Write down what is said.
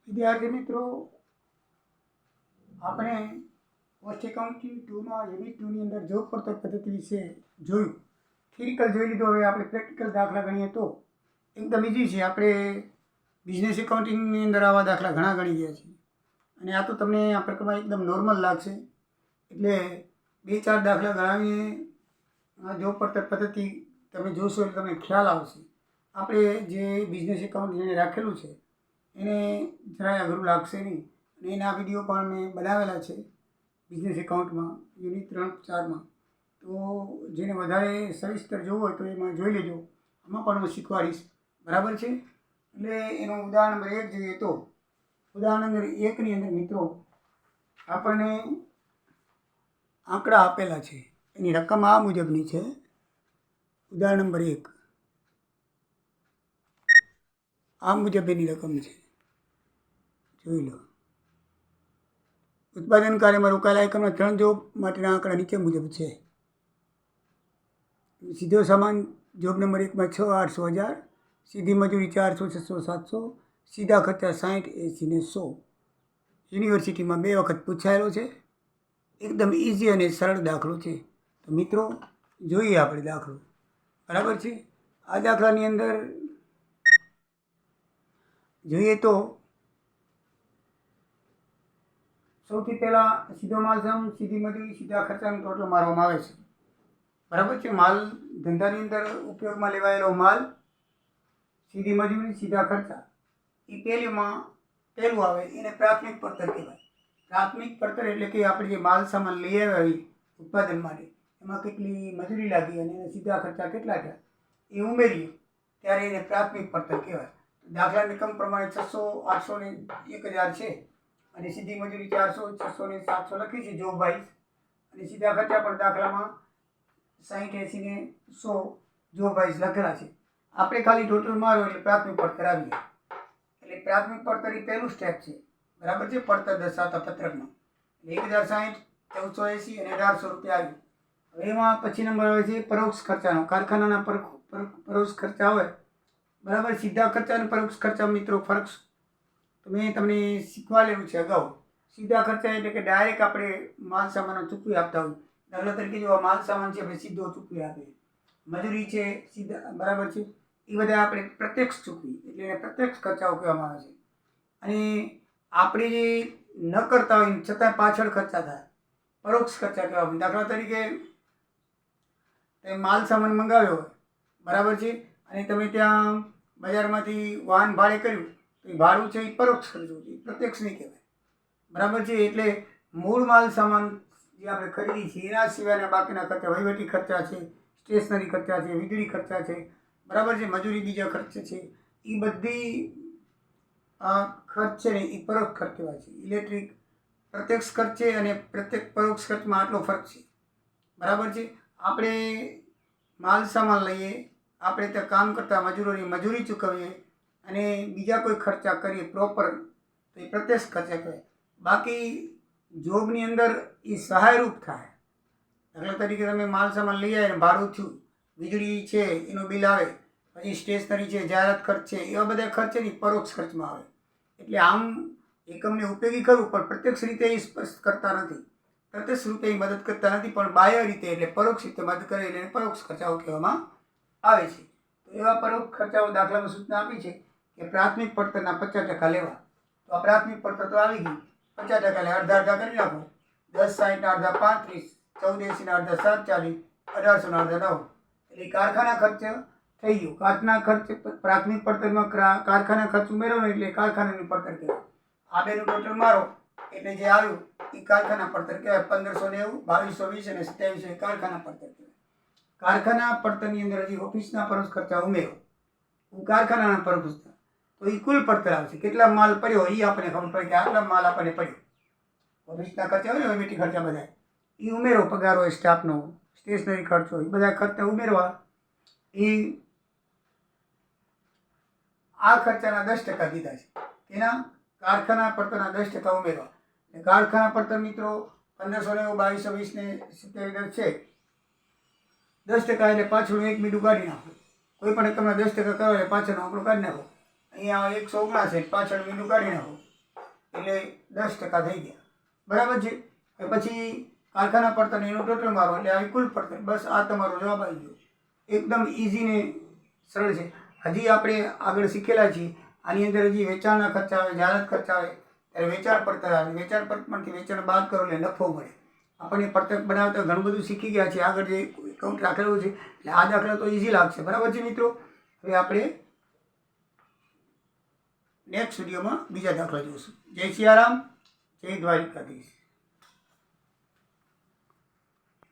વિદ્યાર્થી મિત્રો, આપણે કોસ્ટ એકાઉન્ટિંગ 2માં યુનિટ 2ની અંદર જોબ પડતર પદ્ધતિ વિશે જોયું. થિયરિકલ જોઈ લીધું. હવે આપણે પ્રેક્ટિકલ દાખલા ગણીએ તો એકદમ ઇઝી છે. આપણે બિઝનેસ એકાઉન્ટિંગની અંદર આવા દાખલા ઘણા ગણી ગયા છીએ અને આ તો તમને આ પ્રકારમાં એકદમ નોર્મલ લાગશે. એટલે 2-4 દાખલા ગણાવીને આ જોબ પડતર પદ્ધતિ તમે જોશો એટલે તમને ખ્યાલ આવશે. આપણે જે બિઝનેસ એકાઉન્ટ જેણે રાખેલું છે એને જરાય અઘરું લાગશે નહીં. અને એના વિડીયો પણ મેં બનાવેલા છે બિઝનેસ એકાઉન્ટમાં યુનિટ 3-4માં. તો જેને વધારે સવિસ્તર જોવું હોય તો એમાં જોઈ લેજો. આમાં પણ હું શીખવાડીશ. બરાબર છે. એટલે એનું ઉદાહરણ નંબર 1 જોઈએ તો ઉદાહરણ નંબર 1ની અંદર મિત્રો આપણને આંકડા આપેલા છે. એની રકમ આ મુજબની છે. ઉદાહરણ નંબર 1 આ મુજબ એની રકમ છે. જોઈ લો. ઉત્પાદન કાર્યમાં રોકાયેલા એકમના 3 જોબ માટેના આંકડા નીચે મુજબ છે. સીધો સામાન જોબ નંબર 1માં 6, 800, 1000. સીધી મજૂરી 400, 600, 700. સીધા ખર્ચા 60, 80 ને 100. યુનિવર્સિટીમાં 2 વખત પૂછાયેલો છે. એકદમ ઇઝી અને સરળ દાખલો છે. તો મિત્રો જોઈએ આપણે દાખલો. બરાબર છે. આ દાખલાની અંદર જોઈએ તો સૌથી પહેલાં સીધો માલ સામાન, સીધી મજૂરી, સીધા ખર્ચાનું ટોટલ મારવામાં આવે છે. બરાબર છે. માલ ધંધાની અંદર ઉપયોગમાં લેવાયેલો માલ, સીધી મજૂરી, સીધા ખર્ચા એ પહેલું આવે. એને પ્રાથમિક પડતર કહેવાય. પ્રાથમિક પડતર એટલે કે આપણે જે માલ સામાન લઈ આવ્યા હોય ઉત્પાદન માટે એમાં કેટલી મજૂરી લાગી અને એના સીધા ખર્ચા કેટલા થયા એ ઉમેરીએ ત્યારે એને પ્રાથમિક પડતર કહેવાય. દાખલાની રકમ પ્રમાણે 600, 800 ને 1000 છે અને સીધી મજૂરી 400, 600 ને 700 લખી છે જોબ વાઇઝ. અને સીધા ખર્ચા પણ દાખલામાં 60, 80 ને 100 જોબ વાઇઝ લખેલા છે. આપણે ખાલી ટોટલ મારો એટલે પ્રાથમિક પડતર આવી જાય. એટલે પ્રાથમિક પડતર એ પહેલું સ્ટેપ છે. બરાબર છે. પડતર દર્શાવતા પત્રકમાં 1060, 1480 અને 1800 રૂપિયા આવ્યું. હવે એમાં પછી નંબર આવે છે પરોક્ષ ખર્ચાનો. કારખાનાના પરોક્ષ ખર્ચા હોય. બરાબર. સીધા ખર્ચા અને પરોક્ષ ખર્ચા મિત્રો ફરક તો મેં તમને શીખવાડેલું છે અગાઉ. સીધા ખર્ચા એટલે કે ડાયરેક્ટ આપણે માલ સામાનો ચૂકવી આપતા હોય. દાખલા તરીકે જો આ માલ સામાન છે આપણે સીધો ચૂકવી આપીએ. મજૂરી છે સીધા. બરાબર છે. એ બધા આપણે પ્રત્યક્ષ ચૂકવી એટલે એને પ્રત્યક્ષ ખર્ચાઓ કહેવામાં આવે છે. અને આપણે જે ન કરતા હોય છતાં પાછળ ખર્ચા થાય પરોક્ષ ખર્ચા કહેવામાં. દાખલા તરીકે તમે માલ સામાન મંગાવ્યો હોય. બરાબર છે. અને તમે ત્યાં બજારમાંથી વાહન ભાડે કર્યું તો એ ભાડું છે એ પરોક્ષ ખર્ચો છે. પ્રત્યક્ષ નહીં કહેવાય. બરાબર છે. એટલે મૂળ માલ સામાન જે આપણે ખરીદી છે એના સિવાયના બાકીના ખર્ચા, વહીવટી ખર્ચા છે, સ્ટેશનરી ખર્ચા છે, વીજળી ખર્ચા છે. બરાબર છે. મજૂરી બીજા ખર્ચ છે. એ બધી ખર્ચ છે ને એ પરોક્ષ ખર્ચ કહેવાય છે. ઇલેક્ટ્રિક પ્રત્યક્ષ ખર્ચ છે અને પરોક્ષ ખર્ચમાં આટલો ફરક છે. બરાબર છે. આપણે માલ સામાન લઈએ, આપણે ત્યાં કામ કરતા મજૂરોની મજૂરી ચૂકવીએ અને બીજા કોઈ ખર્ચા કરીએ પ્રોપર તો એ પ્રત્યક્ષ ખર્ચા કહેવાય. બાકી જોબની અંદર એ સહાયરૂપ થાય. દાખલા તરીકે તમે માલ સામાન લઈ આવ્યા ભાડું થયું, વીજળી છે એનું બિલ આવે, પછી સ્ટેશનરી છે, જાહેરાત ખર્ચ છે, એવા બધા ખર્ચ નહીં પરોક્ષ ખર્ચમાં આવે. એટલે આમ એકમને ઉપયોગી કરવું પણ પ્રત્યક્ષ રીતે એ સ્પષ્ટ કરતા નથી. પ્રત્યક્ષ રૂપે એ મદદ કરતા નથી પણ બાહ્ય રીતે એટલે પરોક્ષ રીતે મદદ કરે એટલે પરોક્ષ ખર્ચાઓ કહેવામાં આવે છે. તો એવા પરોક્ષ ખર્ચાઓ દાખલામાં સૂચના આપી છે કે પ્રાથમિક પડતરના 50% લેવા. તો આ પ્રાથમિક પડતર તો આવી ગઈ. 50% એટલે અડધા કરી નાખો. 1060 ના અડધા 35, 1480 ના અડધા 740, 1800 ના અડધા 9. એટલે કારખાના ખર્ચ થઈ ગયું. કારખાના ખર્ચ પ્રાથમિક પડતરમાં કારખાના ખર્ચ ઉમેરો ને એટલે કારખાનાનું પડતર કહેવાય. આ બેનું ટોટલ મારો એટલે જે આવ્યું એ કારખાના પડતર કહેવાય. 1590, 2220 અને 2700 કારખાના પડતર કહેવાય. કારખાના પડતરની અંદર હજી ઓફિસના પરોક્ષ ખર્ચા ઉમેરો. કારખાનાના પરોક્ષ તો એ કુલ પડતર આવશે. કેટલા માલ પડ્યો એ આપણને ખબર પડે કે આટલા માલ આપણને પડ્યો. ઓફિસના ખર્ચા હોય ને વહીવટી ખર્ચા બધા એ ઉમેરો. પગાર હોય સ્ટાફનો, સ્ટેશનરી ખર્ચ હોય, એ બધા ખર્ચા ઉમેરવા. એ આ ખર્ચાના 10% દીધા છે. એના કારખાના પડતરના 10% ઉમેરવા. કારખાના પડતર મિત્રો 1590, 2220 ને 27 છે. 10% એટલે પાછળનું 1 મીંડું કાઢી નાખો. કોઈ પણ રકમના 10% કરો એટલે પાછળનો આંકડો કાઢી નાખો. અહીંયા 179 પાછળ મીંડું કાઢી નાખો. એટલે 10% થઈ ગયા. બરાબર છે. પછી કારખાના પડતર એનો ટોટલ મારો એટલે આવી કુલ પડતર. બસ આ તમારો જવાબ આવી ગયો. એકદમ ઇઝી ને સરળ છે. હજી આપણે આગળ શીખેલા છીએ. આની અંદર હજી વેચાણના ખર્ચા આવે, જાહેરાત ખર્ચા આવે, ત્યારે વેચાણ પડતર આવે. વેચાણ પડતરમાંથી વેચાણ બાદ કરો એટલે નફો મળે. આપણને પડતર બનાવતા ઘણું બધું શીખી ગયા છે. આગળ જે એકાઉન્ટ રાખેલું છે એટલે આ દાખલા તો ઇઝી લાગશે. બરાબર છે મિત્રો. હવે આપણે નેક્સ્ટ વિડીયોમાં બીજા દાખલા જોઈશું. જય સિયારામ, જય દ્વારિકાધીશ.